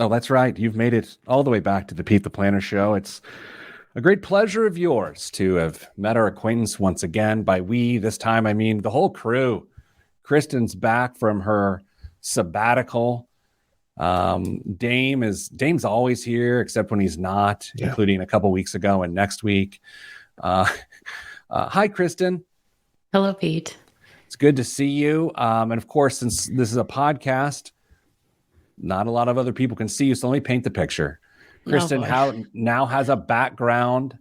Oh, that's right. You've made it all the way back to the Pete the Planner Show. It's a great pleasure of yours to have met our acquaintance once again. By we, this time, I mean the whole crew. Kristen's back from her sabbatical. Dame's always here, except when he's not, including a couple weeks ago and next week. Hi, Kristen. Hello, Pete. It's good to see you. And of course, since this is a podcast, not a lot of other people can see you, so let me paint the picture. Kristen now has a background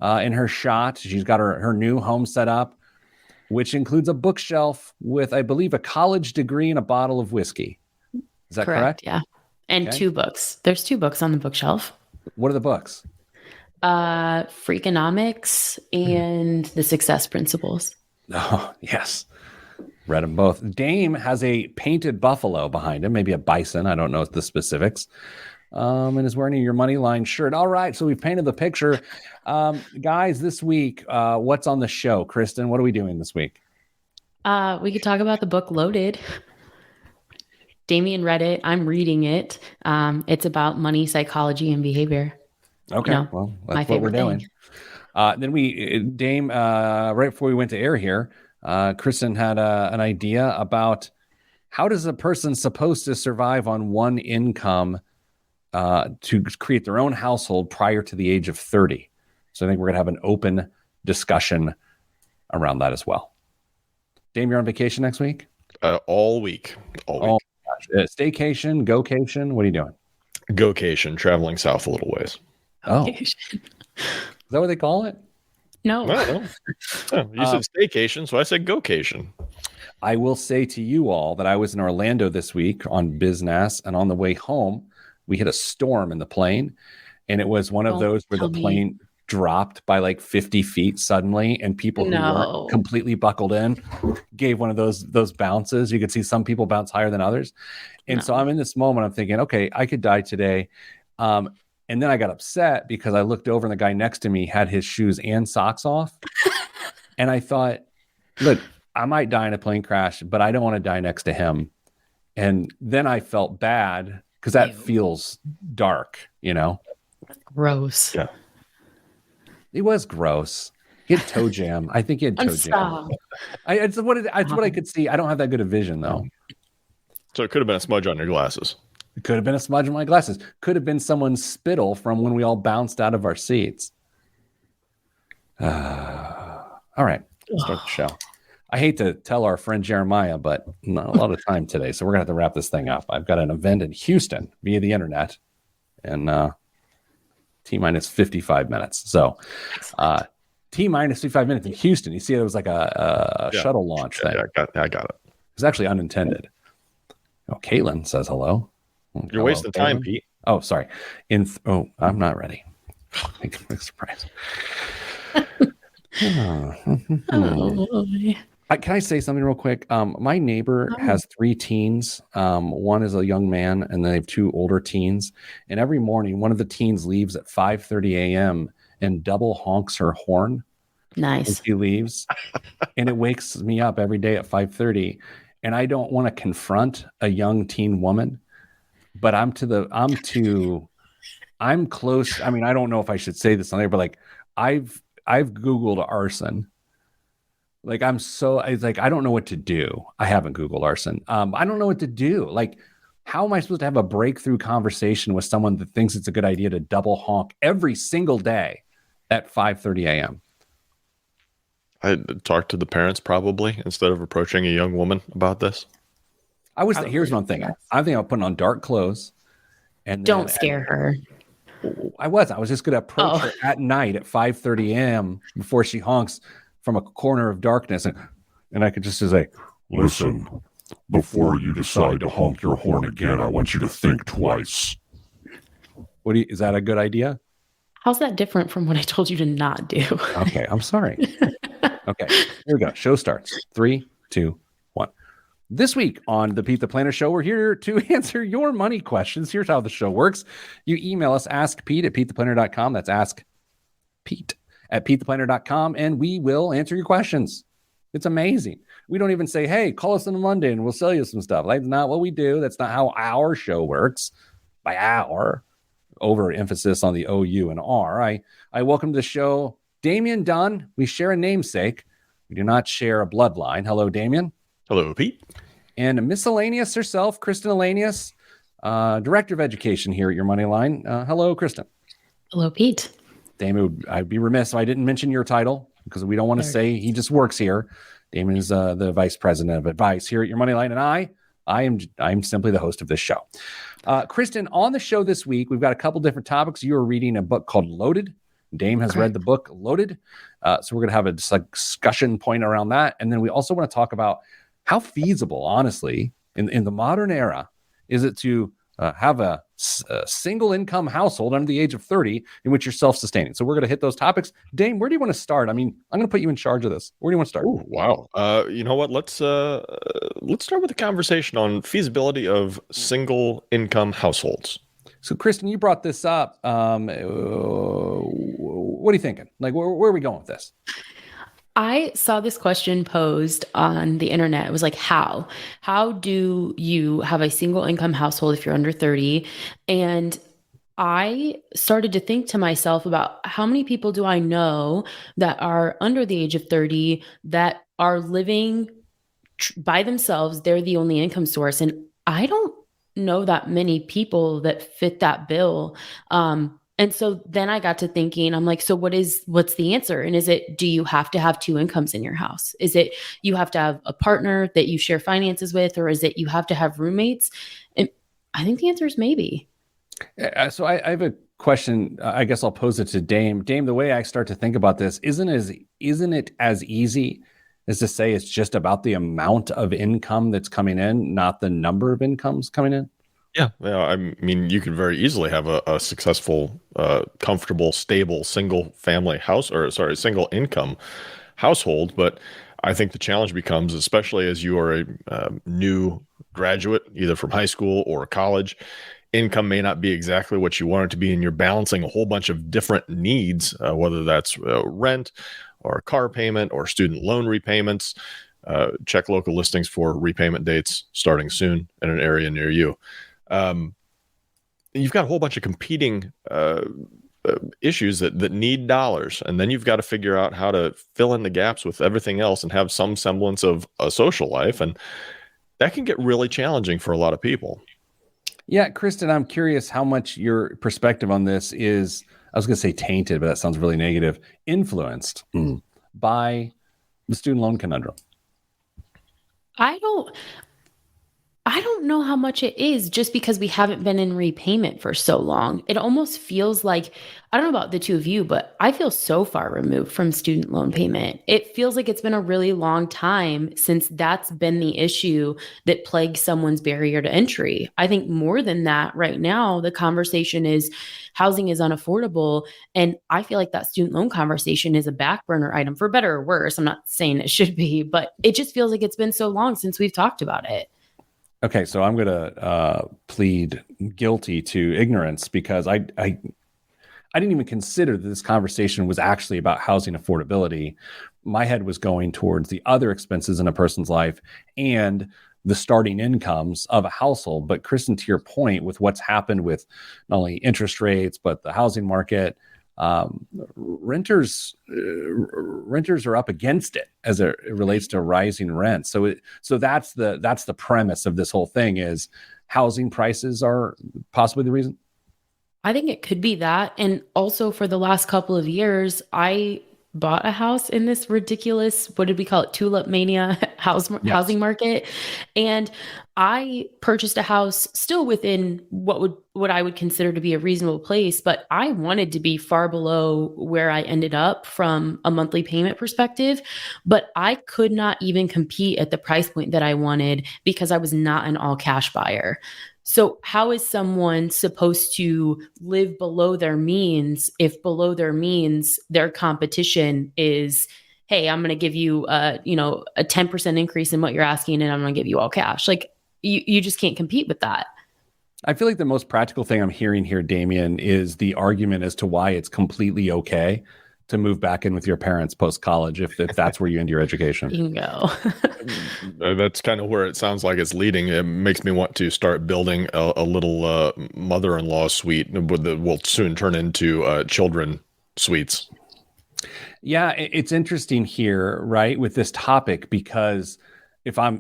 in her shot. She's got her new home set up, which includes a bookshelf with, I believe, a college degree and a bottle of whiskey. Is that correct? Yeah. And okay. 2 books. There's 2 books on the bookshelf. What are the books? Freakonomics and The Success Principles. Oh, yes. Read them both. Dame has a painted buffalo behind him, maybe a bison. I don't know the specifics. And is wearing your money line shirt. All right. So we've painted the picture. Guys, this week, what's on the show? Kristen, what are we doing this week? We could talk about the book Loaded. Damien read it. I'm reading it. It's about money, psychology, and behavior. Okay. Well, that's what we're doing. Then Dame, right before we went to air here, Kristen had an idea about how does a person supposed to survive on one income to create their own household prior to the age of 30. So I think we're going to have an open discussion around that as well. Dame, you're on vacation next week? All week. All week. Staycation, gocation, what are you doing? Gocation, traveling south a little ways. Oh. Is that what they call it? No. You said staycation, so I said gocation. I will say to you all that I was in Orlando this week on business, and on the way home, we hit a storm in the plane, and it was one of those where the plane dropped by like 50 feet suddenly, and people who weren't completely buckled in gave one of those bounces. You could see some people bounce higher than others. And so I'm in this moment, I'm thinking, okay, I could die today. And then I got upset because I looked over and the guy next to me had his shoes and socks off. And I thought, look, I might die in a plane crash, but I don't want to die next to him. And then I felt bad because that feels dark, you know? Gross. Yeah. It was gross. He had toe jam. I think he had toe jam. It's what I could see. I don't have that good a vision, though. So it could have been a smudge on your glasses. It could have been a smudge on my glasses. Could have been someone's spittle from when we all bounced out of our seats. All right. Let's start the show. I hate to tell our friend Jeremiah, but not a lot of time today, so we're going to have to wrap this thing up. I've got an event in Houston via the internet, and T-minus 55 minutes. So T-minus 55 minutes in Houston. You see, it was like a shuttle launch thing. Yeah, I got it. It was actually unintended. Oh, Caitlin says hello. You're wasting time, Pete. Oh, sorry. I'm not ready. Big surprise. Can I say something real quick? My neighbor has 3 teens. One is a young man, and they have 2 older teens. And every morning, one of the teens leaves at 5:30 a.m. and double honks her horn. Nice. When she leaves, and it wakes me up every day at 5:30. And I don't want to confront a young teen woman, but I'm close. I mean, I don't know if I should say this on there, but like I've Googled arson. Like I don't know what to do. I haven't Googled arson. I don't know what to do. Like, how am I supposed to have a breakthrough conversation with someone that thinks it's a good idea to double honk every single day at 5:30 a.m.? I'd talk to the parents probably instead of approaching a young woman about this. Here's one thing. I think I'm putting on dark clothes. And don't scare her. I was just going to approach her at night at 5:30 a.m. before she honks from a corner of darkness. And I could just say, listen, before you decide to honk your horn again, I want you to think twice. Is that a good idea? How's that different from what I told you to not do? Okay, I'm sorry. Okay, here we go. Show starts. 3, 2, 1. This week on the Pete the Planner Show, we're here to answer your money questions. Here's how the show works. You email us, askpete@petetheplanner.com. That's askpete@petetheplanner.com, and we will answer your questions. It's amazing. We don't even say, hey, call us on a Monday and we'll sell you some stuff. That's not what we do. That's not how our show works. by our, overemphasis on the OU and R. I welcome to the show Damian Dunn. We share a namesake. We do not share a bloodline. Hello, Damian. Hello, Pete. And miscellaneous herself, Kristen Elanius, Director of Education here at Your Moneyline. Hello, Kristen. Hello, Pete. Damon, I'd be remiss if I didn't mention your title because we don't want to say he just works here. Damon is the Vice President of Advice here at Your Moneyline, and I'm simply the host of this show. Kristen, on the show this week, we've got a couple different topics. You are reading a book called Loaded. Dame has read the book Loaded. So we're going to have a discussion point around that. And then we also want to talk about how feasible, honestly, in the modern era, is it to have a single income household under the age of 30 in which you're self-sustaining. So we're going to hit those topics. Dame, where do you want to start? I mean, I'm going to put you in charge of this. Where do you want to start? Oh, wow. You know what? Let's start with a conversation on feasibility of single income households. So, Kristen, you brought this up. What are you thinking? Like, where are we going with this? I saw this question posed on the internet. It was like, how? How do you have a single income household if you're under 30? And I started to think to myself about how many people do I know that are under the age of 30 that are living by themselves. They're the only income source. And I don't know that many people that fit that bill. And so then I got to thinking, I'm like, so what's the answer? And is it, do you have to have two incomes in your house? Is it, you have to have a partner that you share finances with, or is it, you have to have roommates? And I think the answer is maybe. So I have a question. I guess I'll pose it to Dame. Dame, the way I start to think about this, isn't it as easy as to say it's just about the amount of income that's coming in, not the number of incomes coming in? Yeah, I mean, you could very easily have a successful, comfortable, stable, single income household. But I think the challenge becomes, especially as you are a new graduate, either from high school or college, income may not be exactly what you want it to be, and you're balancing a whole bunch of different needs, whether that's rent or car payment or student loan repayments. Check local listings for repayment dates starting soon in an area near you. You've got a whole bunch of competing issues that need dollars, and then you've got to figure out how to fill in the gaps with everything else and have some semblance of a social life, and that can get really challenging for a lot of people. Yeah, Kristen, I'm curious how much your perspective on this is, I was going to say tainted, but that sounds really negative, influenced by the student loan conundrum. I don't know how much it is, just because we haven't been in repayment for so long. It almost feels like, I don't know about the two of you, but I feel so far removed from student loan payment. It feels like it's been a really long time since that's been the issue that plagues someone's barrier to entry. I think more than that, right now, the conversation is housing is unaffordable. And I feel like that student loan conversation is a back burner item, for better or worse. I'm not saying it should be, but it just feels like it's been so long since we've talked about it. Okay, so I'm going to plead guilty to ignorance because I didn't even consider that this conversation was actually about housing affordability. My head was going towards the other expenses in a person's life and the starting incomes of a household. But Kristen, to your point, with what's happened with not only interest rates, but the housing market, renters are up against it as it relates to rising rent. So that's the premise of this whole thing, is housing prices are possibly the reason. I think it could be that. And also, for the last couple of years, I bought a house in this ridiculous, what did we call it? Tulip mania housing market. And I purchased a house still within what I would consider to be a reasonable place, but I wanted to be far below where I ended up from a monthly payment perspective. But I could not even compete at the price point that I wanted because I was not an all cash buyer. So how is someone supposed to live below their means if below their means their competition is, hey, I'm going to give you a 10% increase in what you're asking, and I'm going to give you all cash? Like, you just can't compete with that. I feel like the most practical thing I'm hearing here, Damian, is the argument as to why it's completely okay to move back in with your parents post college if that's where you end your education. Bingo. That's kind of where it sounds like it's leading. It makes me want to start building a little mother-in-law suite that will soon turn into children suites. Yeah, it's interesting here, right, with this topic, because if I'm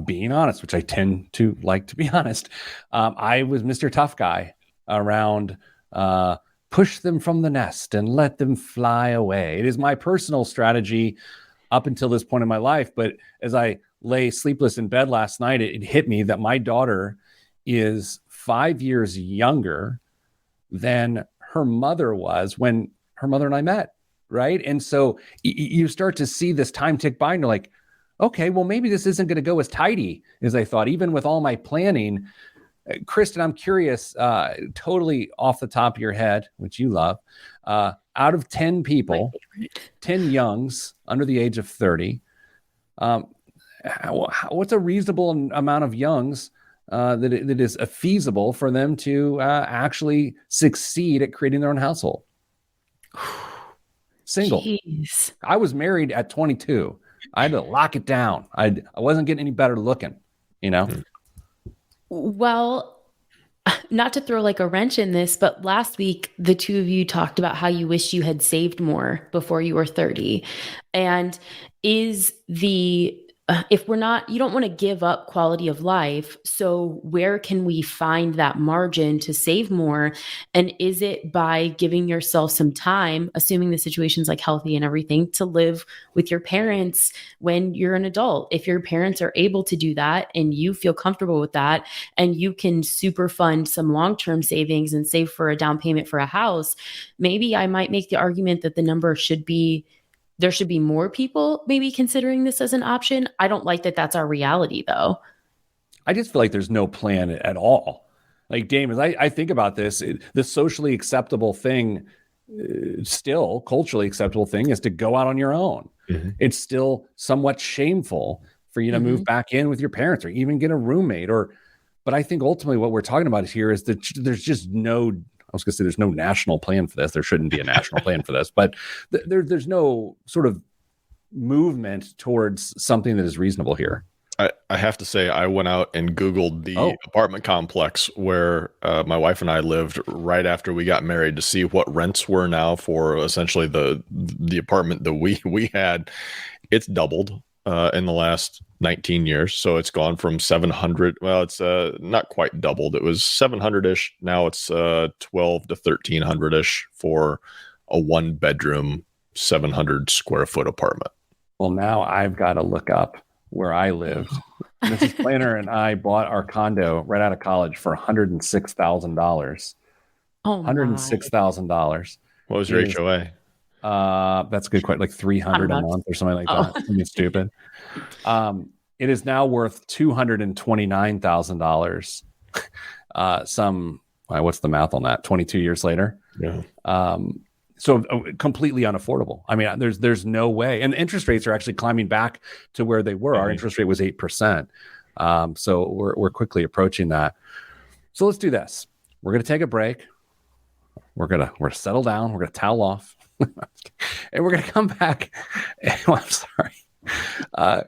being honest, which I tend to like to be honest, I was Mr. Tough Guy around push them from the nest and let them fly away. It is my personal strategy up until this point in my life. But as I lay sleepless in bed last night, it hit me that my daughter is 5 years younger than her mother was when her mother and I met. Right. And so you start to see this time tick by and you're like, okay, well, maybe this isn't going to go as tidy as I thought, even with all my planning. Kristen, I'm curious, totally off the top of your head, which you love, out of 10 people, 10 youngs under the age of 30, what's a reasonable amount of youngs that is feasible for them to actually succeed at creating their own household? Single. Jeez. I was married at 22. I had to lock it down. I wasn't getting any better looking, you know? Well, not to throw like a wrench in this, but last week, the two of you talked about how you wish you had saved more before you were 30. And is if we're not, you don't want to give up quality of life. So where can we find that margin to save more? And is it by giving yourself some time, assuming the situation's like healthy and everything, to live with your parents when you're an adult? If your parents are able to do that and you feel comfortable with that, and you can super fund some long-term savings and save for a down payment for a house, maybe I might make the argument that the number there should be more people maybe considering this as an option. I don't like that that's our reality, though. I just feel like there's no plan at all. Like, Dame, as I think about this, the socially acceptable thing, still culturally acceptable thing, is to go out on your own. Mm-hmm. It's still somewhat shameful for you to move back in with your parents or even get a roommate. But I think ultimately what we're talking about here is that there's just no, I was going to say there's no national plan for this. There shouldn't be a national plan for this, but there's no sort of movement towards something that is reasonable here. I have to say, I went out and Googled the apartment complex where my wife and I lived right after we got married to see what rents were now for essentially the apartment that we had. It's doubled in the last 19 years. So it's gone from 700. Well, it's not quite doubled. It was 700-ish. Now it's 12 to 1300-ish for a 1-bedroom, 700 square foot apartment. Well, now I've got to look up where I lived. Mrs. Planner and I bought our condo right out of college for $106,000. Oh, $106,000. What was your HOA? That's a good question. Like 300 a month or something like that. Something stupid. It is now worth $229,000. What's the math on that? 22 years later. Yeah. So completely unaffordable. I mean, there's no way. And interest rates are actually climbing back to where they were. Our interest rate was 8%. So we're quickly approaching that. So let's do this. We're going to take a break. We're going to settle down. We're going to towel off. And we're going to come back. I'm sorry.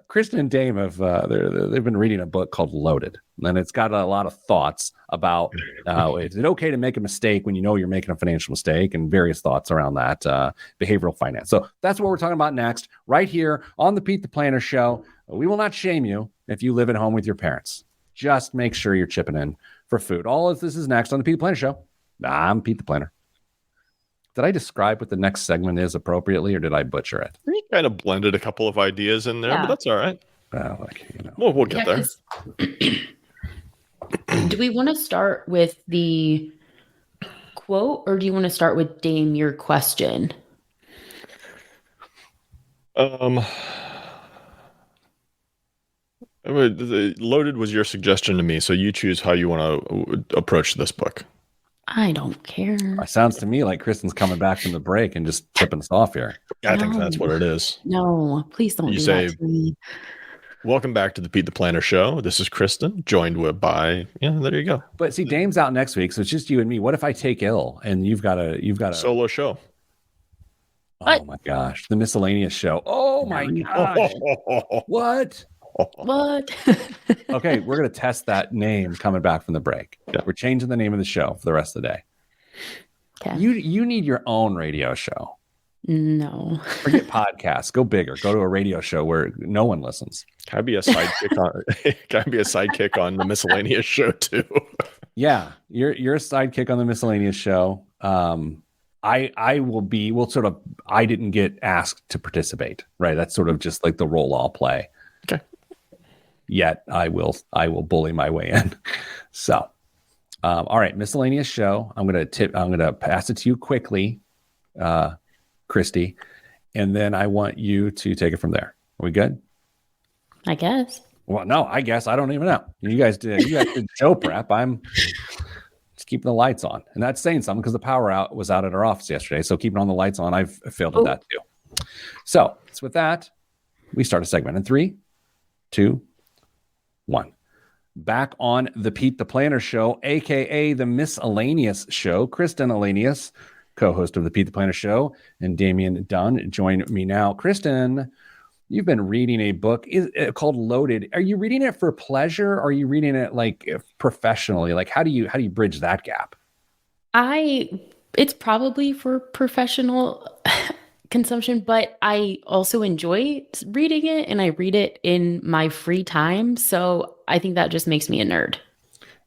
Kristen and Dame they've been reading a book called Loaded, and it's got a lot of thoughts about is it okay to make a mistake when you know you're making a financial mistake, and various thoughts around that behavioral finance. So that's what we're talking about next, right here on the Pete the Planner Show. We will not shame you if you live at home with your parents. Just make sure you're chipping in for food. All of this is next on the Pete the Planner Show. I'm Pete the Planner. Did I describe what the next segment is appropriately, or did I butcher it? You kind of blended a couple of ideas in there, but that's all right. We'll get there. Do we want to start with the quote, or do you want to start with Dame, your question? Loaded was your suggestion to me, so you choose how you want to approach this book. I don't care. It sounds to me like Kristen's coming back from the break and just tipping us off here. I think that's what it is. No, please don't do that to me. Welcome back to the Pete the Planner Show. This is Kristen, joined by there you go. But see, Dame's out next week, so it's just you and me. What if I take ill and you've got a solo show? Oh my gosh, the miscellaneous show. Oh my gosh. What? What? Okay, we're gonna test that name coming back from the break. Yeah. We're changing the name of the show for the rest of the day. Okay. You need your own radio show. No. Forget podcasts. Go bigger. Go to a radio show where no one listens. Can I be a sidekick on? Can I be a sidekick on the miscellaneous show too? Yeah, you're a sidekick on the miscellaneous show. I will be. Well, sort of. I didn't get asked to participate. Right. That's sort of just like the role I'll play. Okay. Yet I will bully my way in. So, all right, miscellaneous show. I'm gonna pass it to you quickly, Christy, and then I want you to take it from there. Are we good? I guess. Well, no, I guess I don't even know. You guys did show prep. I'm just keeping the lights on, and that's saying something because the power was out at our office yesterday. So keeping on the lights on, I've failed at that too. So with that, we start a segment in 3, 2, 1. Back on the Pete the Planner Show, aka the Miscellaneous Show. Kristen Elanius, co-host of the Pete the Planner Show, and Damian Dunn join me now. Kristen, you've been reading a book called Loaded. Are you reading it for pleasure? Or are you reading it like professionally? Like how do you bridge that gap? It's probably for professional consumption, but I also enjoy reading it, and I read it in my free time. So I think that just makes me a nerd.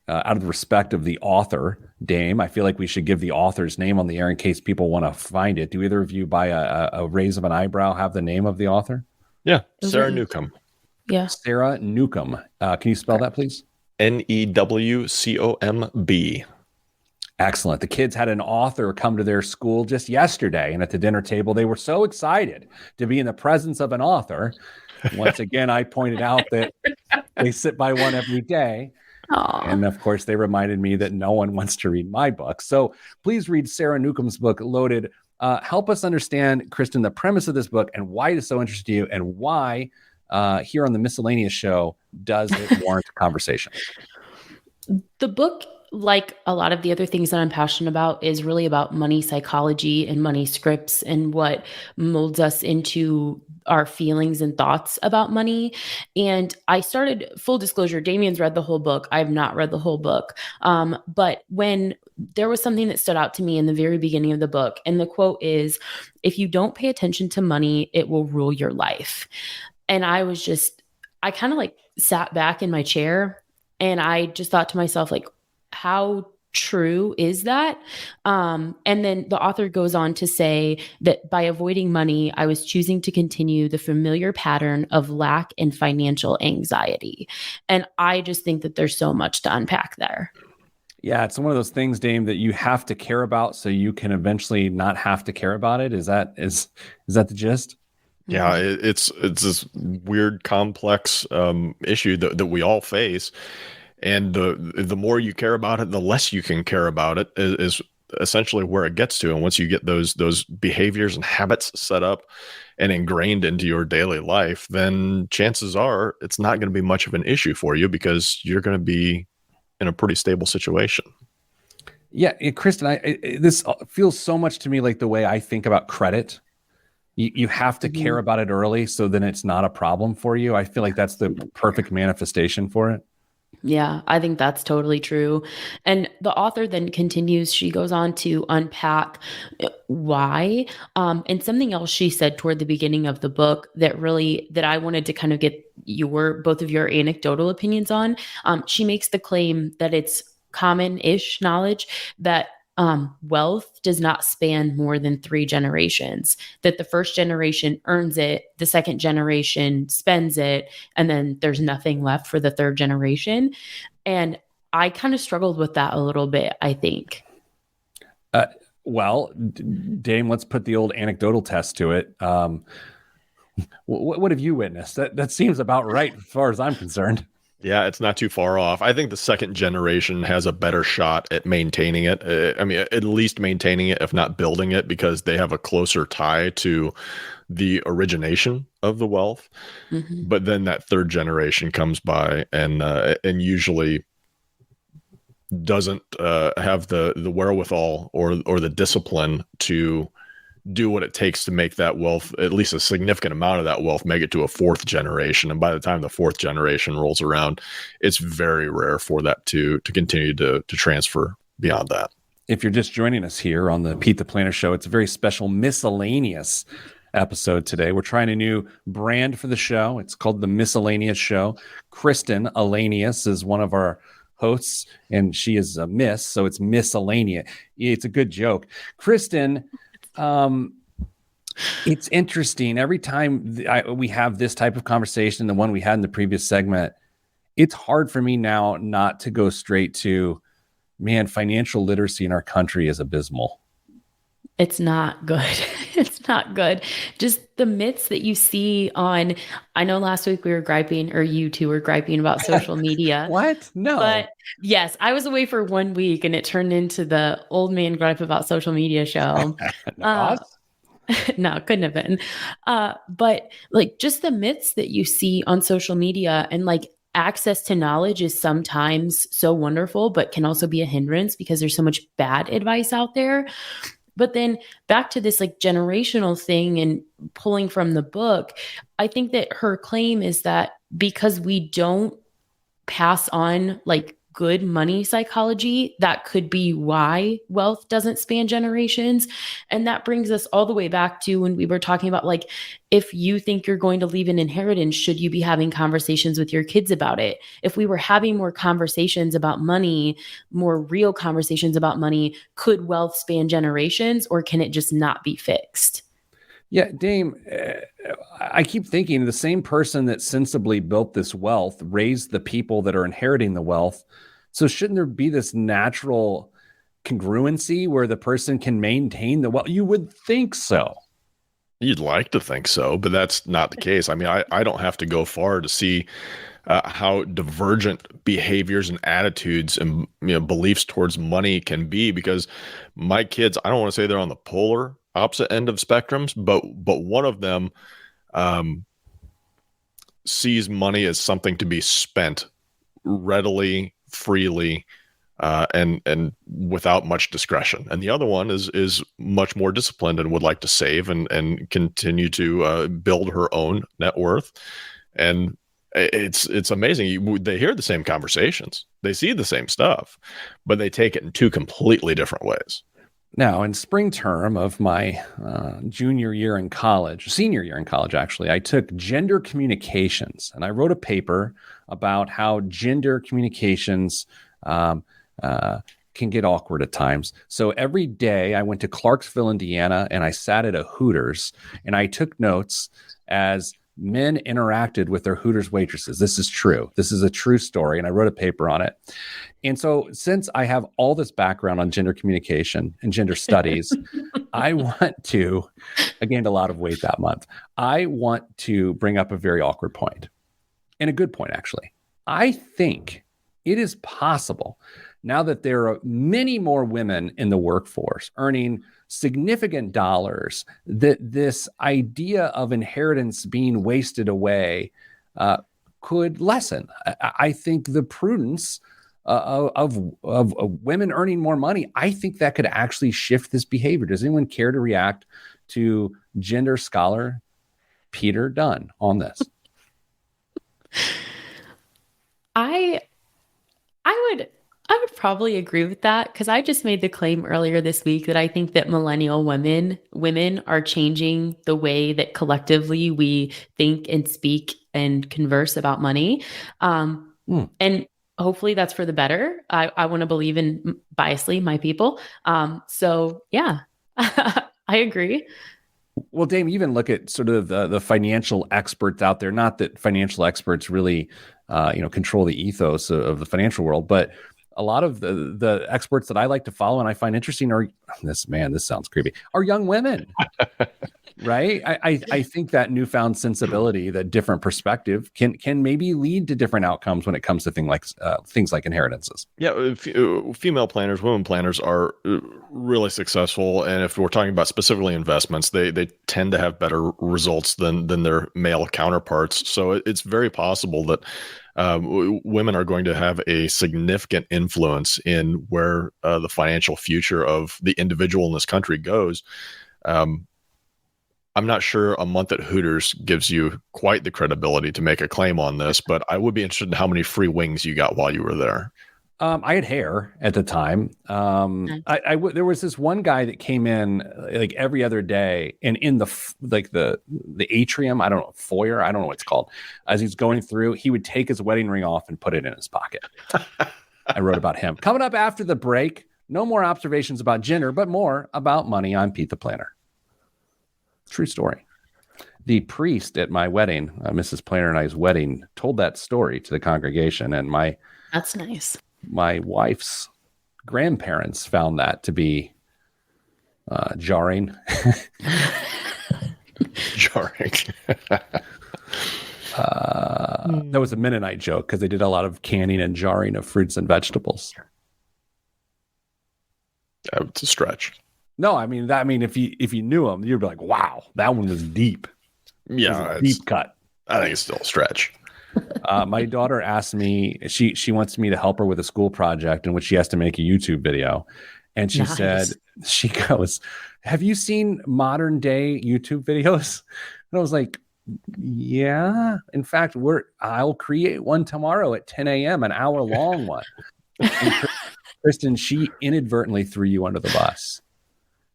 Out of the respect of the author, Dame, I feel like we should give the author's name on the air in case people want to find it. Do either of you, by a raise of an eyebrow, have the name of the author? Yeah, Sarah Newcomb. Yeah. Sarah Newcomb. Can you spell that, please? Newcomb. Excellent. The kids had an author come to their school just yesterday, and at the dinner table, they were so excited to be in the presence of an author. Once again, I pointed out that they sit by one every day. Aww. And of course, they reminded me that no one wants to read my book. So please read Sarah Newcomb's book, Loaded. Help us understand, Kristen, the premise of this book and why it is so interesting to you, and why here on the Miscellaneous Show does it warrant a conversation. The book, like a lot of the other things that I'm passionate about, is really about money psychology and money scripts and what molds us into our feelings and thoughts about money. And I started, full disclosure, Damien's read the whole book. I have not read the whole book. But when there was something that stood out to me in the very beginning of the book, and the quote is, "If you don't pay attention to money, it will rule your life." And I kind of like sat back in my chair, and I just thought to myself, like, how true is that? And then the author goes on to say that by avoiding money, I was choosing to continue the familiar pattern of lack and financial anxiety. And I just think that there's so much to unpack there. Yeah, it's one of those things, Dame, that you have to care about so you can eventually not have to care about it. Is that the gist? Yeah, it's this weird, complex issue that we all face. And the more you care about it, the less you can care about it is essentially where it gets to. And once you get those behaviors and habits set up and ingrained into your daily life, then chances are it's not going to be much of an issue for you because you're going to be in a pretty stable situation. Yeah, Kristen, this feels so much to me like the way I think about credit. You have to care about it early, so then it's not a problem for you. I feel like that's the perfect manifestation for it. Yeah, I think that's totally true. And the author then continues, she goes on to unpack why. And something else she said toward the beginning of the book that I wanted to kind of get both of your anecdotal opinions on. She makes the claim that it's common-ish knowledge that wealth does not span more than 3 generations, that the first generation earns it, the second generation spends it, and then there's nothing left for the third generation. And I kind of struggled with that a little bit, I think. Well, Dame, let's put the old anecdotal test to it. What have you witnessed? That seems about right as far as I'm concerned. Yeah, it's not too far off. I think the second generation has a better shot at maintaining it. I mean, at least maintaining it, if not building it, because they have a closer tie to the origination of the wealth. Mm-hmm. But then that third generation comes by and usually doesn't have the wherewithal or the discipline to do what it takes to make that wealth, at least a significant amount of that wealth, make it to a fourth generation. And by the time the fourth generation rolls around, it's very rare for that to continue to transfer beyond that. If you're just joining us here on the Pete the Planner Show, it's a very special miscellaneous episode today. We're trying a new brand for the show. It's called the Miscellaneous Show. Kristen Alanius is one of our hosts, and she is a miss, so it's miscellaneous. It's a good joke. Kristen, it's interesting. Every time we have this type of conversation, the one we had in the previous segment, it's hard for me now not to go straight to, man, financial literacy in our country is abysmal. It's not good. It's not good. Just the myths that you see on, I know last week we were griping, or you two were griping about social media. What? No. But yes, I was away for 1 week and it turned into the old man gripe about social media show. No, it couldn't have been. But like just the myths that you see on social media, and like access to knowledge is sometimes so wonderful, but can also be a hindrance because there's so much bad advice out there. But then back to this like generational thing and pulling from the book, I think that her claim is that because we don't pass on like good money psychology, that could be why wealth doesn't span generations. And that brings us all the way back to when we were talking about, like, if you think you're going to leave an inheritance, should you be having conversations with your kids about it? If we were having more conversations about money, more real conversations about money, could wealth span generations, or can it just not be fixed? Yeah, Dame, I keep thinking the same person that sensibly built this wealth raised the people that are inheriting the wealth. So shouldn't there be this natural congruency where the person can maintain the wealth? You would think so. You'd like to think so, but that's not the case. I mean, I don't have to go far to see how divergent behaviors and attitudes and beliefs towards money can be, because my kids, I don't want to say they're on the polar opposite end of spectrums, but one of them sees money as something to be spent readily, freely, and without much discretion. And the other one is much more disciplined and would like to save and continue to build her own net worth. And it's amazing. They hear the same conversations, they see the same stuff, but they take it in two completely different ways. Now, in spring term of my senior year in college, actually, I took gender communications, and I wrote a paper about how gender communications can get awkward at times. So every day I went to Clarksville, Indiana, and I sat at a Hooters, and I took notes as men interacted with their Hooters waitresses. This is true. This is a true story, and I wrote a paper on it. And so since I have all this background on gender communication and gender studies, I want to, I gained a lot of weight that month. I want to bring up a very awkward point, and a good point, actually. I think it is possible, now that there are many more women in the workforce earning significant dollars, that this idea of inheritance being wasted away could lessen. I think the prudence of women earning more money, I think that could actually shift this behavior. Does anyone care to react to gender scholar Peter Dunn on this? I would probably agree with that, because I just made the claim earlier this week that I think that millennial women are changing the way that collectively we think and speak and converse about money. And hopefully that's for the better. I want to believe in biasly my people. So yeah, I agree. Well, Dame, even look at sort of the financial experts out there. Not that financial experts really, control the ethos of the financial world, but a lot of the experts that I like to follow and I find interesting are this sounds creepy, are young women, right? I think that newfound sensibility, that different perspective can maybe lead to different outcomes when it comes to things like inheritances. Yeah. Female planners, women planners are really successful. And if we're talking about specifically investments, they tend to have better results than their male counterparts. So it's very possible that women are going to have a significant influence in where the financial future of the individual in this country goes. I'm not sure a month at Hooters gives you quite the credibility to make a claim on this, but I would be interested in how many free wings you got while you were there. I had hair at the time. There was this one guy that came in like every other day, and in the atrium, I don't know, foyer, I don't know what it's called. As he's going through, he would take his wedding ring off and put it in his pocket. I wrote about him. Coming up after the break, no more observations about gender, but more about money. I'm Pete the Planner. True story. The priest at my wedding, Mrs. Planner and I's wedding, told that story to the congregation, and that's nice. My wife's grandparents found that to be jarring. Jarring. That was a Mennonite joke because they did a lot of canning and jarring of fruits and vegetables. It's a stretch. No, I mean if you knew them, you'd be like, "Wow, that one was deep." Yeah, deep cut. I think it's still a stretch. My daughter asked me, she wants me to help her with a school project in which she has to make a YouTube video. And she goes, "Have you seen modern day YouTube videos?" And I was like, "Yeah. In fact, I'll create one tomorrow at 10 a.m., an hour long one." And Kristen, she inadvertently threw you under the bus.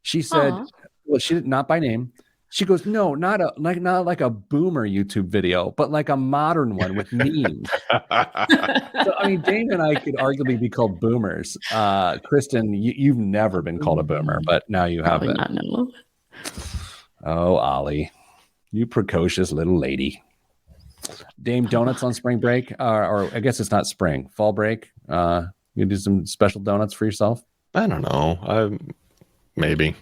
She said, well, she did not by name. She goes, "No, not like a boomer YouTube video, but like a modern one with memes." So, I mean, Dane and I could arguably be called boomers. Kristen, you've never been called a boomer, but now you have been. No. Oh, Ollie, you precocious little lady. Dame, donuts on spring break, or I guess it's not spring, fall break. You do some special donuts for yourself? I don't know. Maybe.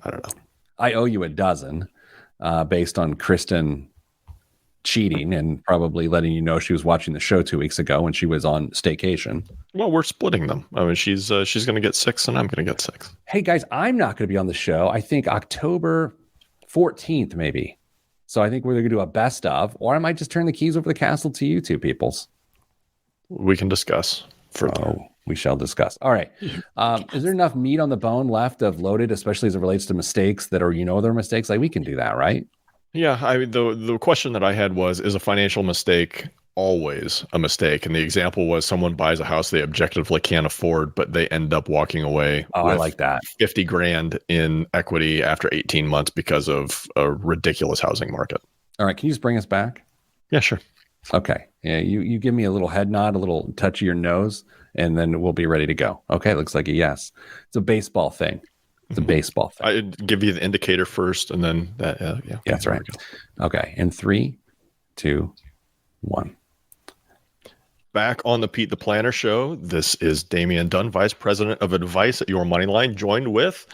I don't know. I owe you a dozen based on Kristen cheating and probably letting you know she was watching the show 2 weeks ago when she was on staycation. Well, we're splitting them. I mean, she's going to get 6 and I'm going to get 6. Hey, guys, I'm not going to be on the show. I think October 14th, maybe. So I think we're going to do a best of, or I might just turn the keys over the castle to you two peoples. We can discuss further. Oh, we shall discuss. All right. Is there enough meat on the bone left of Loaded, especially as it relates to mistakes that are, they're mistakes? Like, we can do that, right? Yeah. I mean, the question that I had was, is a financial mistake always a mistake? And the example was someone buys a house they objectively can't afford, but they end up walking away with I like that. 50 grand in equity after 18 months because of a ridiculous housing market. All right. Can you just bring us back? Yeah, sure. Okay. Yeah, you give me a little head nod, a little touch of your nose, and then we'll be ready to go. Okay, looks like a yes. It's a baseball thing. It's a baseball thing. I'd give you the indicator first, and then that. Yeah, that's right. Okay, in 3, 2, 1. Back on the Pete the Planner show, this is Damian Dunn, Vice President of Advice at Your Moneyline, joined with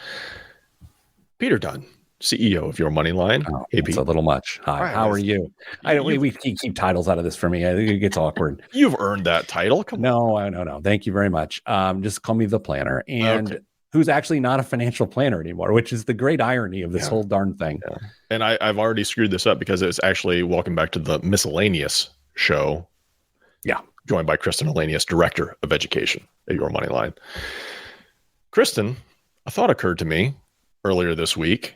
Peter Dunn, CEO of Your Moneyline. Oh, it's a little much. Hi, right, how are you? We keep titles out of this for me. I think it gets awkward. You've earned that title. Come on. No. Thank you very much. Just call me the Planner, and who's actually not a financial planner anymore, which is the great irony of this whole darn thing. Yeah. And I've already screwed this up because it's actually welcome back to the miscellaneous show. Yeah. Joined by Kristen Elanius, Director of Education at Your Moneyline. Kristen, a thought occurred to me earlier this week.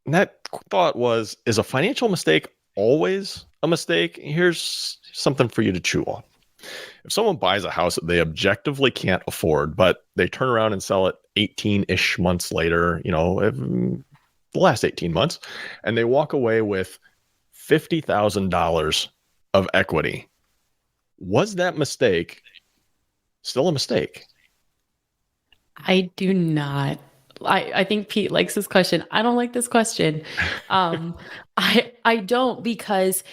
And that thought was, is a financial mistake always a mistake? Here's something for you to chew on. If someone buys a house that they objectively can't afford, but they turn around and sell it 18-ish months later, the last 18 months, and they walk away with $50,000 of equity, was that mistake still a mistake? I do not. I think Pete likes this question. I don't like this question. I don't, because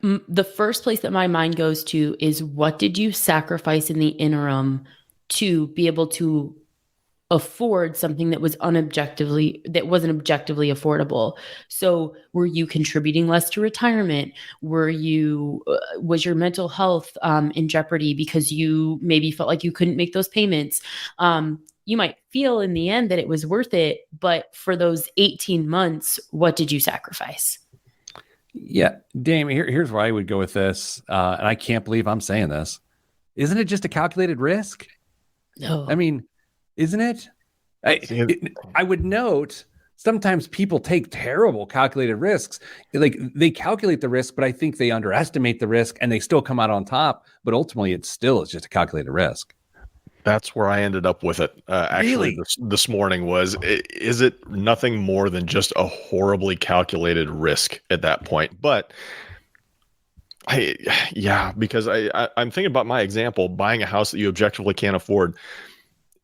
the first place that my mind goes to is, what did you sacrifice in the interim to be able to afford something that wasn't objectively affordable? So were you contributing less to retirement? Was your mental health in jeopardy because you maybe felt like you couldn't make those payments? You might feel in the end that it was worth it, but for those 18 months, what did you sacrifice? Yeah, Dame, here's where I would go with this. And I can't believe I'm saying this. Isn't it just a calculated risk? No. I mean, isn't it? I would note sometimes people take terrible calculated risks. Like they calculate the risk, but I think they underestimate the risk and they still come out on top. But ultimately, it's just a calculated risk. That's where I ended up with it. Actually, Really? this morning is it nothing more than just a horribly calculated risk at that point? But because I'm thinking about my example, buying a house that you objectively can't afford.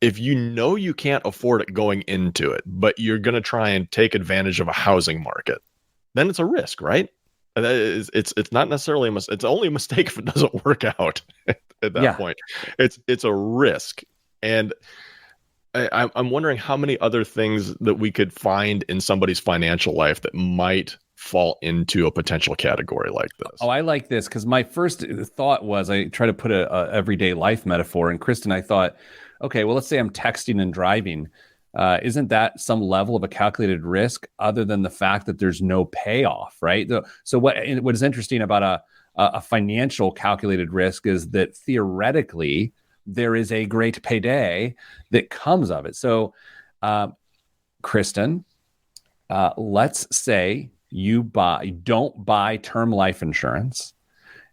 If you know you can't afford it going into it, but you're going to try and take advantage of a housing market, then it's a risk, right? And it's not necessarily it's only a mistake if it doesn't work out at that point. It's a risk. And I'm wondering how many other things that we could find in somebody's financial life that might fall into a potential category like this. Oh, I like this because my first thought was I try to put a everyday life metaphor. And Kristen, I thought, okay, well, let's say I'm texting and driving. Isn't that some level of a calculated risk other than the fact that there's no payoff, right? So what is interesting about a financial calculated risk is that theoretically there is a great payday that comes of it. So, Kristen, let's say you don't buy term life insurance,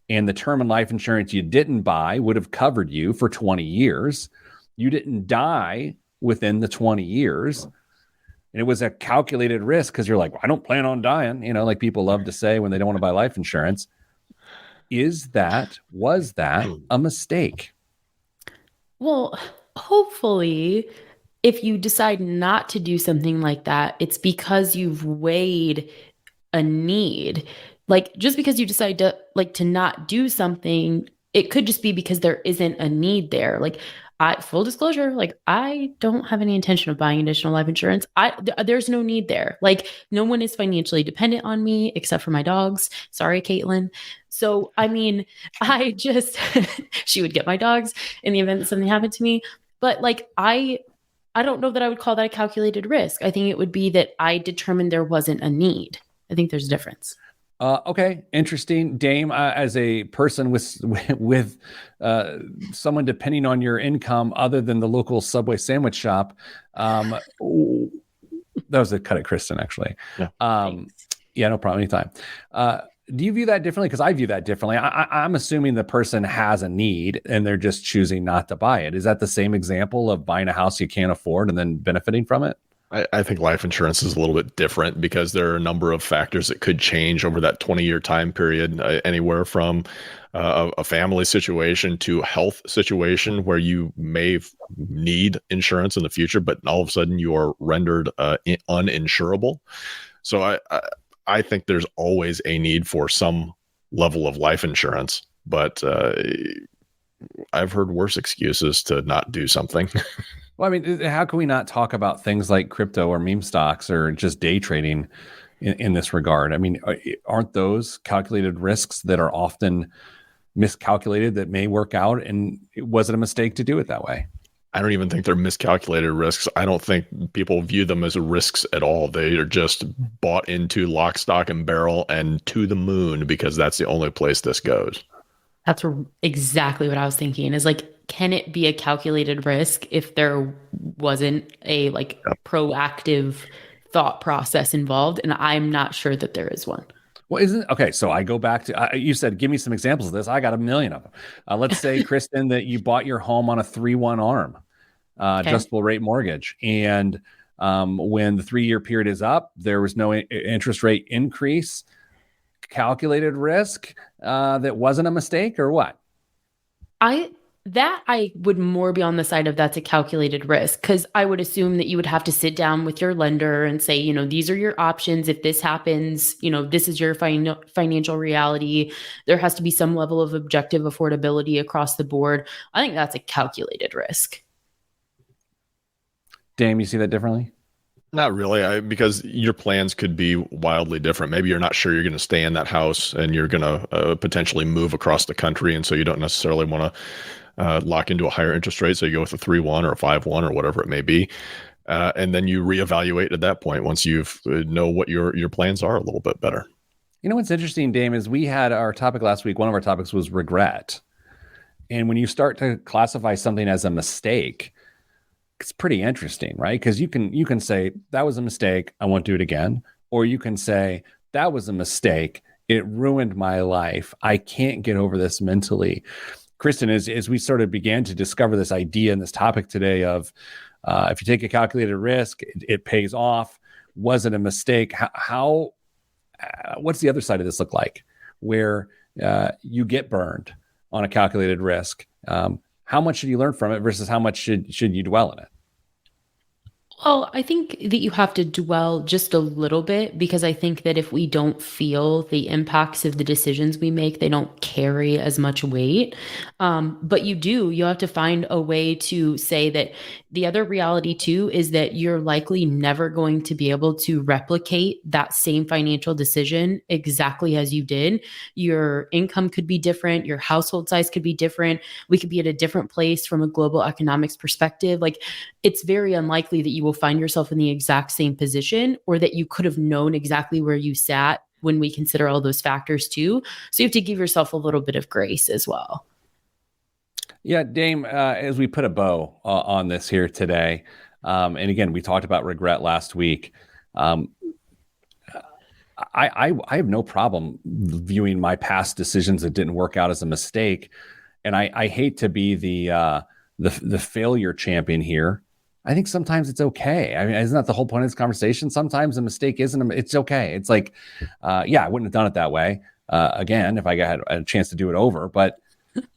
and the term and life insurance you didn't buy would have covered you for 20 years. You didn't die within the 20 years. And it was a calculated risk because you're like, well, I don't plan on dying, like people love to say when they don't want to buy life insurance. Was that a mistake? Well, hopefully, if you decide not to do something like that, it's because you've weighed a need. Like, just because you decide to not do something, it could just be because there isn't a need there. Like, full disclosure, like I don't have any intention of buying additional life insurance. There's no need there. Like no one is financially dependent on me except for my dogs. Sorry, Caitlin. So, I mean, she would get my dogs in the event that something happened to me. But like, I don't know that I would call that a calculated risk. I think it would be that I determined there wasn't a need. I think there's a difference. Okay, interesting, Dame. As a person with someone depending on your income other than the local Subway sandwich shop, that was a cut at Kristen, actually. Yeah, no problem. Anytime. Do you view that differently? Because I view that differently. I'm assuming the person has a need and they're just choosing not to buy it. Is that the same example of buying a house you can't afford and then benefiting from it? I think life insurance is a little bit different because there are a number of factors that could change over that 20-year time period, anywhere from a family situation to a health situation where you may need insurance in the future, but all of a sudden you are rendered uninsurable. So I think there's always a need for some level of life insurance, but I've heard worse excuses to not do something. Well, I mean, how can we not talk about things like crypto or meme stocks or just day trading in this regard? I mean, aren't those calculated risks that are often miscalculated that may work out? And was it a mistake to do it that way? I don't even think they're miscalculated risks. I don't think people view them as risks at all. They are just bought into lock, stock, and barrel and to the moon because that's the only place this goes. That's exactly what I was thinking is like, can it be a calculated risk if there wasn't a proactive thought process involved? And I'm not sure that there is one. Well, okay. So I go back to, you said, give me some examples of this. I got a million of them. Let's say, Kristen, that you bought your home on a 3-1 ARM, adjustable rate mortgage. And when the 3-year period is up, there was no interest rate increase. Calculated risk that wasn't a mistake or what? I would more be on the side of that's a calculated risk because I would assume that you would have to sit down with your lender and say, these are your options. If this happens, this is your financial reality. There has to be some level of objective affordability across the board. I think that's a calculated risk. Dame, you see that differently? Not really, because your plans could be wildly different. Maybe you're not sure you're going to stay in that house and you're going to potentially move across the country. And so you don't necessarily want to lock into a higher interest rate. So you go with a 3-1 or a 5-1 or whatever it may be. And then you reevaluate at that point once you've know what your plans are a little bit better. What's interesting, Dame, is we had our topic last week. One of our topics was regret. And when you start to classify something as a mistake, it's pretty interesting, right? Because you can say that was a mistake, I won't do it again, or you can say that was a mistake, it ruined my life, I can't get over this mentally. Kristen, as we sort of began to discover this idea and this topic today of if you take a calculated risk, it pays off. Was it a mistake? How what's the other side of this look like, where you get burned on a calculated risk? How much should you learn from it versus how much should you dwell in it? Well, I think that you have to dwell just a little bit, because I think that if we don't feel the impacts of the decisions we make, they don't carry as much weight. But you have to find a way to say that the other reality too is that you're likely never going to be able to replicate that same financial decision exactly as you did. Your income could be different. Your household size could be different. We could be at a different place from a global economics perspective. Like, it's very unlikely that you will find yourself in the exact same position, or that you could have known exactly where you sat when we consider all those factors too. So you have to give yourself a little bit of grace as well. Yeah, Dame, as we put a bow on this here today, and again, we talked about regret last week. I have no problem viewing my past decisions that didn't work out as a mistake. And I hate to be the failure champion here. I think sometimes it's okay. I mean, isn't that the whole point of this conversation? Sometimes a mistake it's okay. It's like, I wouldn't have done it that way again if I had a chance to do it over. But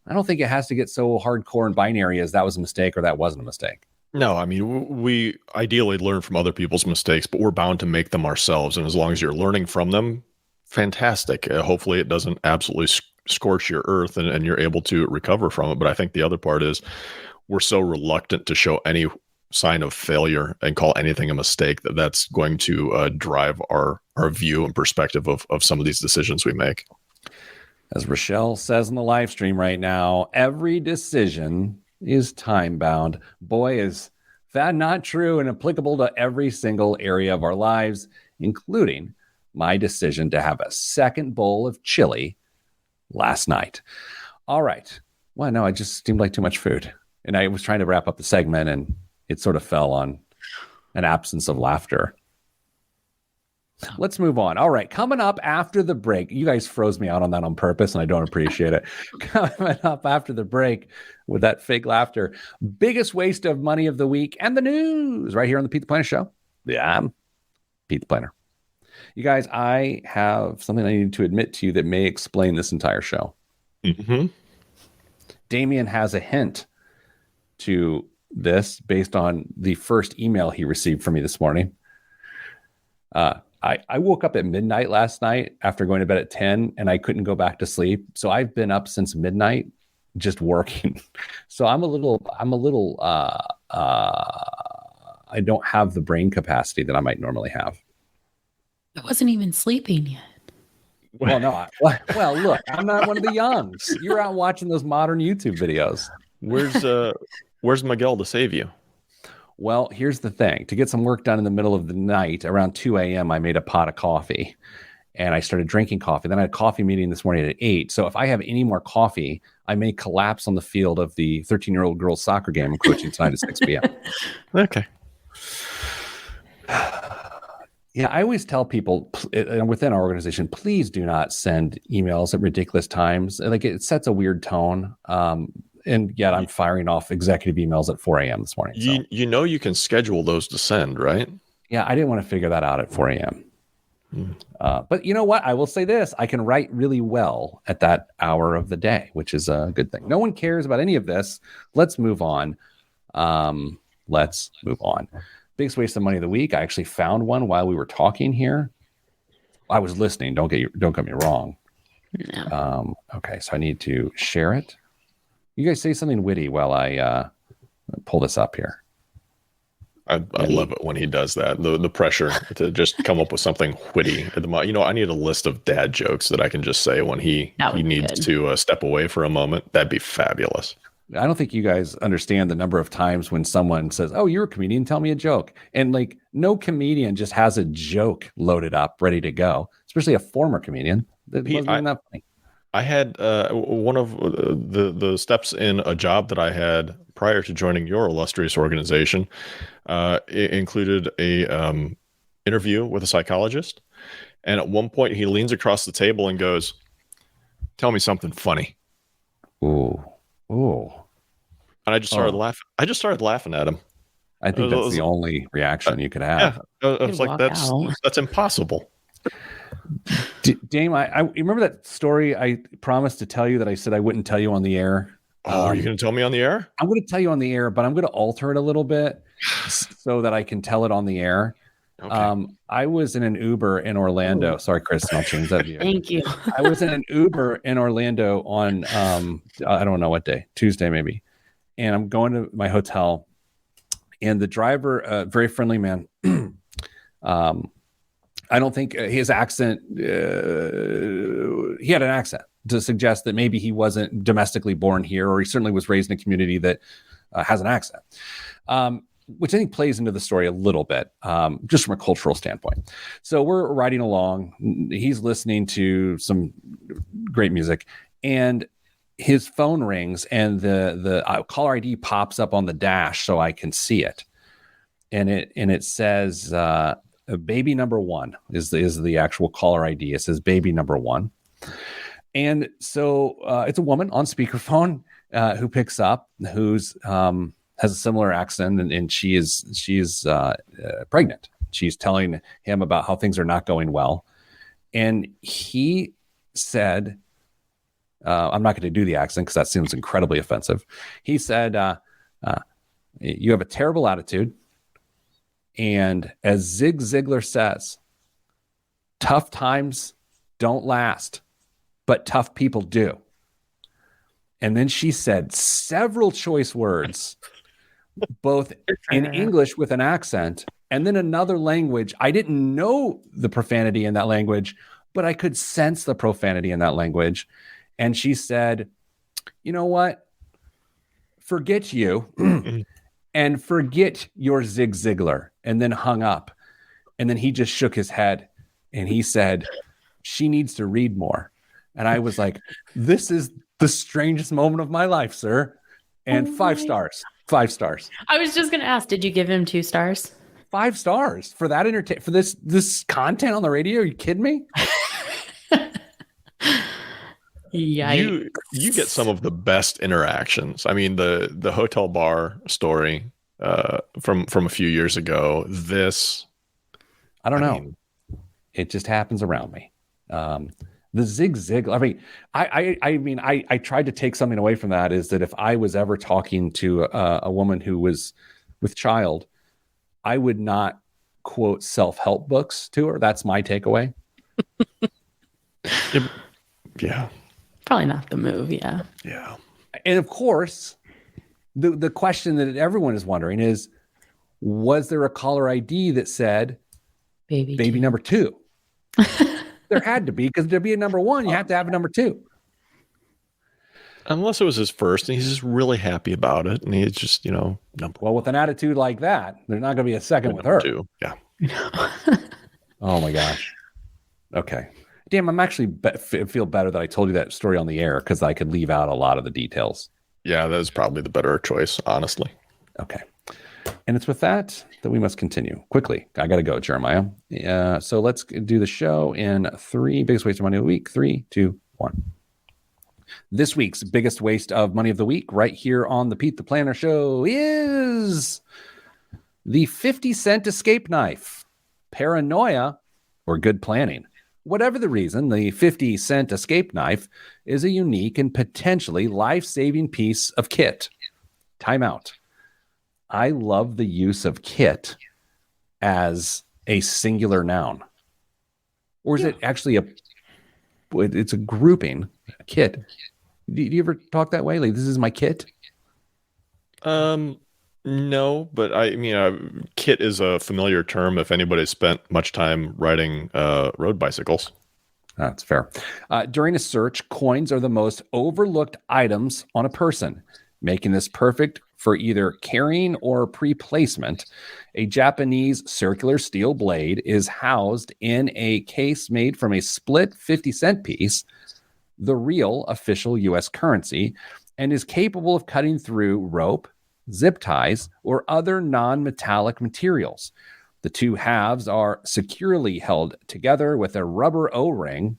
I don't think it has to get so hardcore and binary as that was a mistake or that wasn't a mistake. No, I mean, we ideally learn from other people's mistakes, but we're bound to make them ourselves. And as long as you're learning from them, fantastic. Hopefully it doesn't absolutely scorch your earth and you're able to recover from it. But I think the other part is we're so reluctant to show any sign of failure and call anything a mistake that's going to drive our view and perspective of some of these decisions we make. As Rochelle says in the live stream right now, every decision is time bound. Boy, is that not true and applicable to every single area of our lives, including my decision to have a second bowl of chili last night. All right. Well, no, it just seemed like too much food. And I was trying to wrap up the segment and it sort of fell on an absence of laughter. Let's move on. All right. Coming up after the break, you guys froze me out on that on purpose, and I don't appreciate it. Coming up after the break with that fake laughter, biggest waste of money of the week and the news right here on the Pete the Planner Show. Yeah, I'm Pete the Planner. You guys, I have something I need to admit to you that may explain this entire show. Mm-hmm. Damien has a hint to this based on the first email he received from me this morning. I woke up at midnight last night after going to bed at 10 and I couldn't go back to sleep. So I've been up since midnight just working. So I'm a little I don't have the brain capacity that I might normally have. I wasn't even sleeping yet. Well, no. Well, look, I'm not one of the youngs. You're out watching those modern YouTube videos. Where's Miguel to save you? Well, here's the thing. To get some work done in the middle of the night, around 2 a.m., I made a pot of coffee and I started drinking coffee. Then I had a coffee meeting this morning at 8. So if I have any more coffee, I may collapse on the field of the 13-year-old girls soccer game I'm coaching tonight at 6 p.m. Okay. Yeah, I always tell people within our organization, please do not send emails at ridiculous times. Like, it sets a weird tone. And yet I'm firing off executive emails at 4 a.m. this morning. So. You know you can schedule those to send, right? Yeah, I didn't want to figure that out at 4 a.m. But you know what? I will say this. I can write really well at that hour of the day, which is a good thing. No one cares about any of this. Let's move on. Biggest waste of money of the week. I actually found one while we were talking here. I was listening. Don't get me wrong. No. Okay, so I need to share it. You guys say something witty while I pull this up here. I love it when he does that. The pressure to just come up with something witty. I need a list of dad jokes that I can just say when he needs to step away for a moment. That'd be fabulous. I don't think you guys understand the number of times when someone says, "Oh, you're a comedian, tell me a joke." And like, no comedian just has a joke loaded up, ready to go, especially a former comedian. That wasn't even that funny. I had one of the steps in a job that I had prior to joining your illustrious organization included a interview with a psychologist. And at one point, he leans across the table and goes, "Tell me something funny." Ooh. And I just started laughing. I just started laughing at him. I think that's the only reaction you could have. Yeah, I was like, that's impossible. Dame, you remember that story I promised to tell you that I said I wouldn't tell you on the air? Oh, are you going to tell me on the air? I'm going to tell you on the air, but I'm going to alter it a little bit so that I can tell it on the air. Okay. I was in an Uber in Orlando. Sorry, Kristen, I'll change that view. Thank you. I was in an Uber in Orlando on, I don't know what day, Tuesday maybe. And I'm going to my hotel, and the driver, very friendly man. I don't think his accent, he had an accent to suggest that maybe he wasn't domestically born here, or he certainly was raised in a community that has an accent, which I think plays into the story a little bit, just from a cultural standpoint. So we're riding along. He's listening to some great music, and his phone rings, and the caller ID pops up on the dash so I can see it. And it says, baby number one is the actual caller ID. It says baby number one. And so it's a woman on speakerphone who picks up, who's has a similar accent, and she's pregnant. She's telling him about how things are not going well. And he said, I'm not going to do the accent because that seems incredibly offensive. He said, you have a terrible attitude. And as Zig Ziglar says, tough times don't last, but tough people do. And then she said several choice words, both in English with an accent and then another language. I didn't know the profanity in that language, but I could sense the profanity in that language. And she said, you know what? Forget you and forget your Zig Ziglar, and then hung up. And then he just shook his head and he said, she needs to read more. And I was like, this is the strangest moment of my life, sir. And 5 stars. 5 stars. I was just going to ask, did you give him 2 stars? 5 stars for that for this content on the radio? Are you kidding me? Yikes. You get some of the best interactions. I mean, the hotel bar story from a few years ago. I know. It just happens around me. The Zig Ziglar. I mean, I tried to take something away from that, is that if I was ever talking to a woman who was with child, I would not quote self-help books to her. That's my takeaway. Yeah. Probably not the move. Yeah. Yeah. And of course, the question that everyone is wondering is, was there a caller ID that said baby number 2? There had to be, because there'd be a number 1. You have to have a number 2. Unless it was his first and he's just really happy about it. And he's just, well, with an attitude like that, there's not going to be a second with her. 2. Yeah. Oh my gosh. Okay. Damn, I'm actually feel better that I told you that story on the air, because I could leave out a lot of the details. Yeah, that is probably the better choice, honestly. Okay. And it's with that we must continue quickly. I got to go, Jeremiah. So let's do the show in 3 biggest waste of money of the week. 3, 2, 1. This week's biggest waste of money of the week, right here on the Pete the Planner Show, is the 50-cent escape knife. Paranoia or good planning. Whatever the reason, the 50-cent escape knife is a unique and potentially life-saving piece of kit. Time out. I love the use of kit as a singular noun. Or is it actually it's a grouping, a kit? Do you ever talk that way? Like, this is my kit? No, but I mean, kit is a familiar term if anybody's spent much time riding road bicycles. That's fair. During a search, coins are the most overlooked items on a person, making this perfect for either carrying or pre-placement. A Japanese circular steel blade is housed in a case made from a split 50-cent piece. the real official U.S. currency, and is capable of cutting through rope, zip ties, or other non-metallic materials. The two halves are securely held together with a rubber O-ring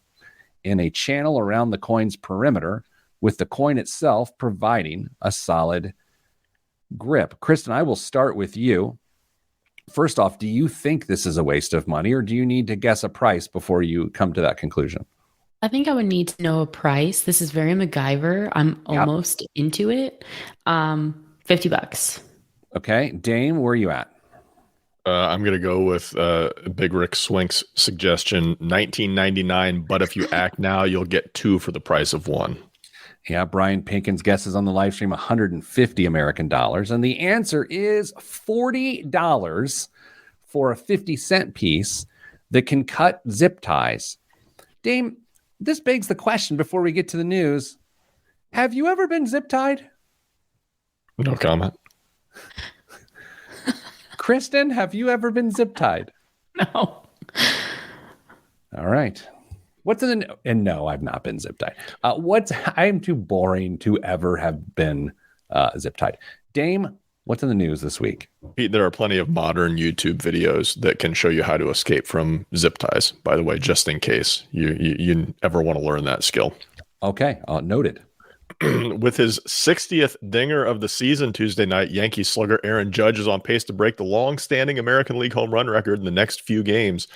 in a channel around the coin's perimeter, with the coin itself providing a solid grip. Kristen, I will start with you. First off, do you think this is a waste of money, or do you need to guess a price before you come to that conclusion? I think I would need to know a price. This is very MacGyver. I'm almost into it. $50. Okay. Dame, where are you at? I'm going to go with Big Rick Swink's suggestion, $19.99. But if you act now, you'll get 2 for the price of 1. Yeah, Brian Pinkin's guesses on the live stream, 150 American dollars. And the answer is $40 for a 50-cent piece that can cut zip ties. Dame, this begs the question before we get to the news. Have you ever been zip tied? No comment. Kristen, have you ever been zip tied? No. All right. What's in the and no, I've not been zip tied. I am too boring to ever have been zip tied. Dame, what's in the news this week? Pete, there are plenty of modern YouTube videos that can show you how to escape from zip ties, by the way, just in case you ever want to learn that skill. Okay, noted. With his 60th dinger of the season Tuesday night, Yankees slugger Aaron Judge is on pace to break the long-standing American League home run record in the next few games.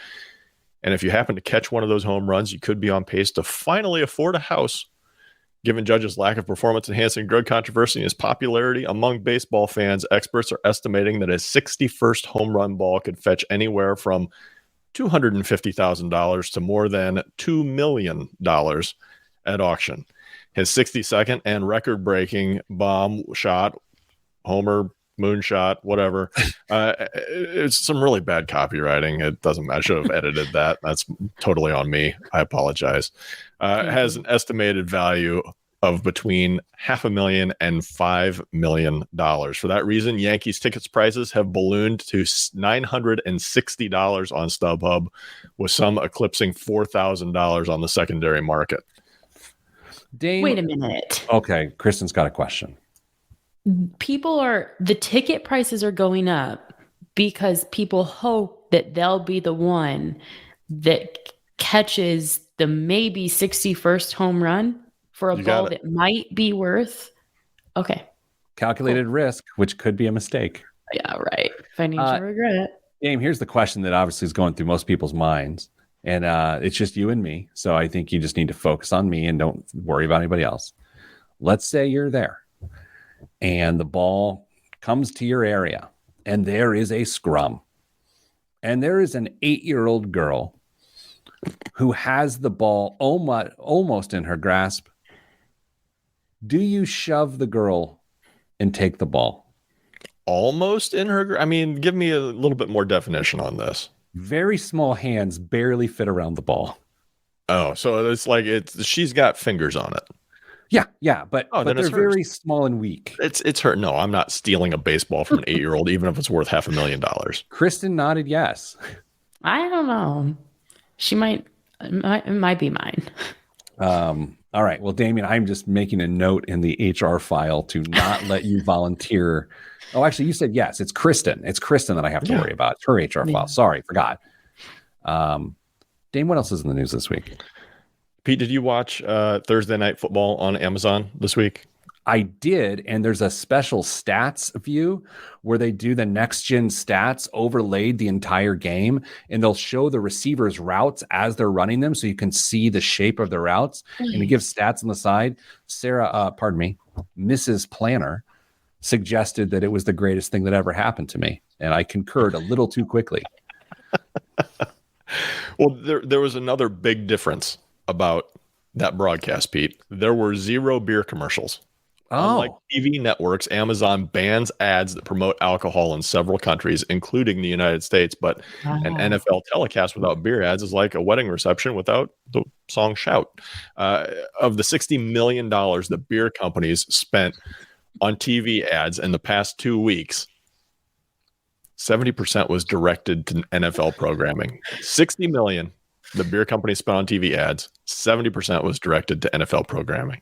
And if you happen to catch one of those home runs, you could be on pace to finally afford a house. Given Judge's lack of performance-enhancing drug controversy and his popularity among baseball fans, experts are estimating that his 61st home run ball could fetch anywhere from $250,000 to more than $2 million at auction. His 62nd and record-breaking bomb shot, homer, moonshot, whatever. It's some really bad copywriting. It doesn't matter. I should have edited that. That's totally on me. I apologize. Has an estimated value of between $500,000 and $5 million. For that reason, Yankees tickets prices have ballooned to $960 on StubHub, with some eclipsing $4,000 on the secondary market. Dame, wait a minute. Okay, Kristen's got a question. The ticket prices are going up because people hope that they'll be the one that catches the maybe 61st home run for a ball that might be worth. Okay. Calculated risk, which could be a mistake. Yeah, right. Financial regret. Dame, here's the question that obviously is going through most people's minds. And it's just you and me. So I think you just need to focus on me and don't worry about anybody else. Let's say you're there and the ball comes to your area and there is a scrum. And there is an 8-year-old girl who has the ball almost in her grasp. Do you shove the girl and take the ball? Almost in her? I mean, give me a little bit more definition on this. Very small hands barely fit around the ball. Oh, so it's like she's got fingers on it. Yeah, but they're very small and weak. It's her. No, I'm not stealing a baseball from an 8-year-old, even if it's worth $500,000. Kristen nodded yes. I don't know. It might be mine. All right. Well, Damien, I'm just making a note in the HR file to not let you volunteer. Oh, actually, you said yes. It's Kristen. It's Kristen that I have to worry about. It's her HR file. Sorry, forgot. Dame, what else is in the news this week? Pete, did you watch Thursday Night Football on Amazon this week? I did, and there's a special stats view where they do the next-gen stats overlaid the entire game, and they'll show the receivers' routes as they're running them so you can see the shape of the routes, and it gives stats on the side. Mrs. Planner suggested that it was the greatest thing that ever happened to me, and I concurred a little too quickly. Well, there was another big difference about that broadcast, Pete. There were 0 beer commercials. Unlike TV networks, Amazon bans ads that promote alcohol in several countries, including the United States. But an NFL telecast without beer ads is like a wedding reception without the song Shout. Of the $60 million that beer companies spent on TV ads in the past 2 weeks, 70% was directed to NFL programming. $60 million, the beer company spent on TV ads, 70% was directed to NFL programming.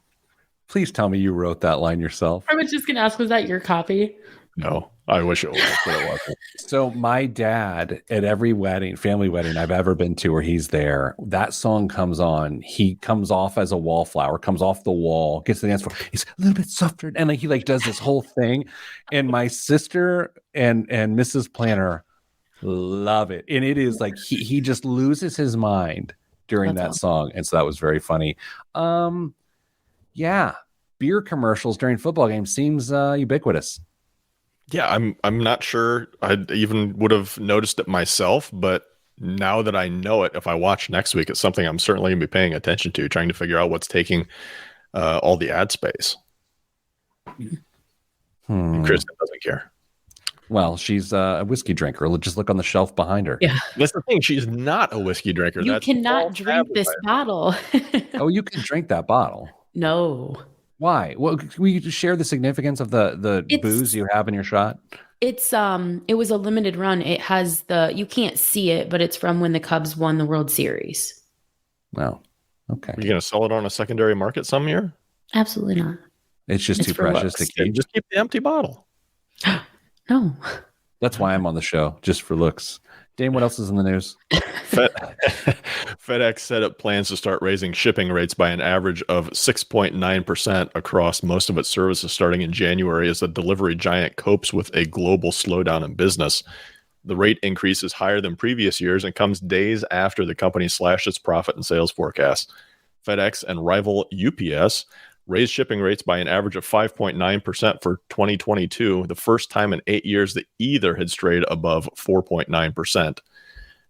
Please tell me you wrote that line yourself. I was just going to ask, was that your copy? No, I wish it was, but it wasn't. So my dad, at every wedding, family wedding I've ever been to where he's there, that song comes on. He comes off as a wallflower, comes off the wall, gets to the dance floor. He's a little bit softer. And like, he like does this whole thing. And my sister and Mrs. Planner love it. And it is like he just loses his mind during that song. And so that was very funny. Yeah. Beer commercials during football games seems ubiquitous. Yeah, I'm not sure I even would have noticed it myself, but now that I know it, if I watch next week, it's something I'm certainly going to be paying attention to, trying to figure out what's taking all the ad space. And Kristen doesn't care. Well, she's a whiskey drinker. Just look on the shelf behind her. Yeah, that's the thing. She's not a whiskey drinker. You cannot drink this bottle. Oh, you can drink that bottle. No. Why? Well, will you share the significance of the booze you have in your shot? It's it was a limited run. It has you can't see it, but it's from when the Cubs won the World Series. Well, okay. Are you going to sell it on a secondary market some year? Absolutely not. It's just too precious to keep. Just keep the empty bottle. No. That's why I'm on the show, just for looks. Dame, what else is in the news? FedEx said it plans to start raising shipping rates by an average of 6.9% across most of its services starting in January as the delivery giant copes with a global slowdown in business. The rate increase is higher than previous years and comes days after the company slashed its profit and sales forecast. FedEx and rival UPS raised shipping rates by an average of 5.9% for 2022, the first time in 8 years that either had strayed above 4.9%.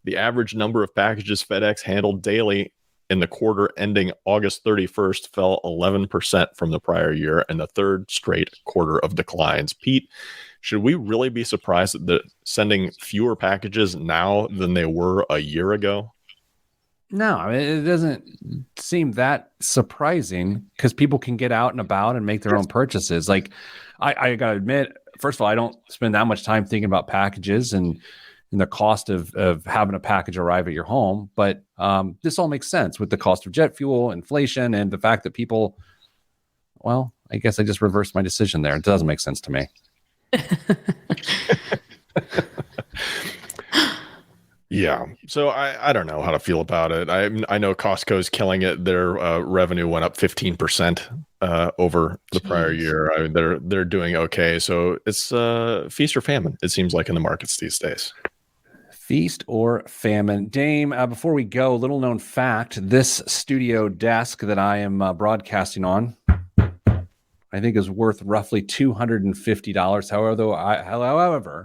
The average number of packages FedEx handled daily in the quarter ending August 31st fell 11% from the prior year and the third straight quarter of declines. Pete, should we really be surprised that they're sending fewer packages now than they were a year ago? No, I mean, it doesn't seem that surprising because people can get out and about and make their own purchases. Like, I got to admit, first of all, I don't spend that much time thinking about packages and the cost of having a package arrive at your home. But this all makes sense with the cost of jet fuel, inflation, and the fact that people, well, I guess I just reversed my decision there. It doesn't make sense to me. Yeah. So I don't know how to feel about it. I know Costco's killing it. Their revenue went up 15% over the prior year. I mean, they're doing okay. So it's feast or famine, it seems like, in the markets these days. Feast or famine. Dame, before we go, little known fact, this studio desk that I am broadcasting on, I think is worth roughly $250.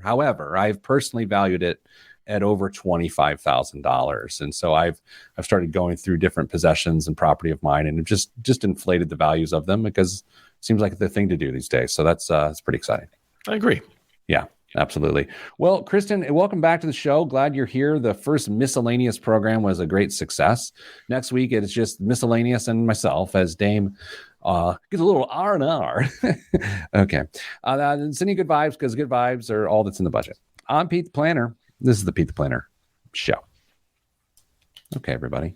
However, I've personally valued it at over $25,000. And so I've started going through different possessions and property of mine and just inflated the values of them because it seems like the thing to do these days. So that's pretty exciting. I agree. Yeah, absolutely. Well, Kristen, welcome back to the show. Glad you're here. The first miscellaneous program was a great success. Next week, it's just miscellaneous and myself as Dame gets a little R&R. Okay. Sending good vibes because good vibes are all that's in the budget. I'm Pete the Planner. This is the Pete the Planner show. Okay, everybody.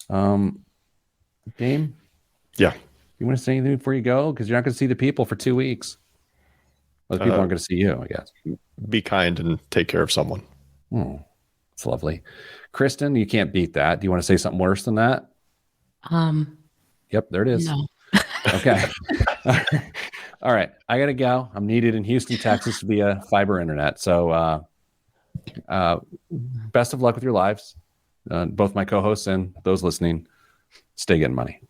Dame? Yeah. You want to say anything before you go? Because you're not going to see the people for 2 weeks. Well, the people aren't going to see you, I guess. Be kind and take care of someone. Oh, it's lovely. Kristen, you can't beat that. Do you want to say something worse than that? Yep, there it is. No. Okay. All right. I got to go. I'm needed in Houston, Texas via fiber internet. So best of luck with your lives. Both my co-hosts and those listening, stay getting money.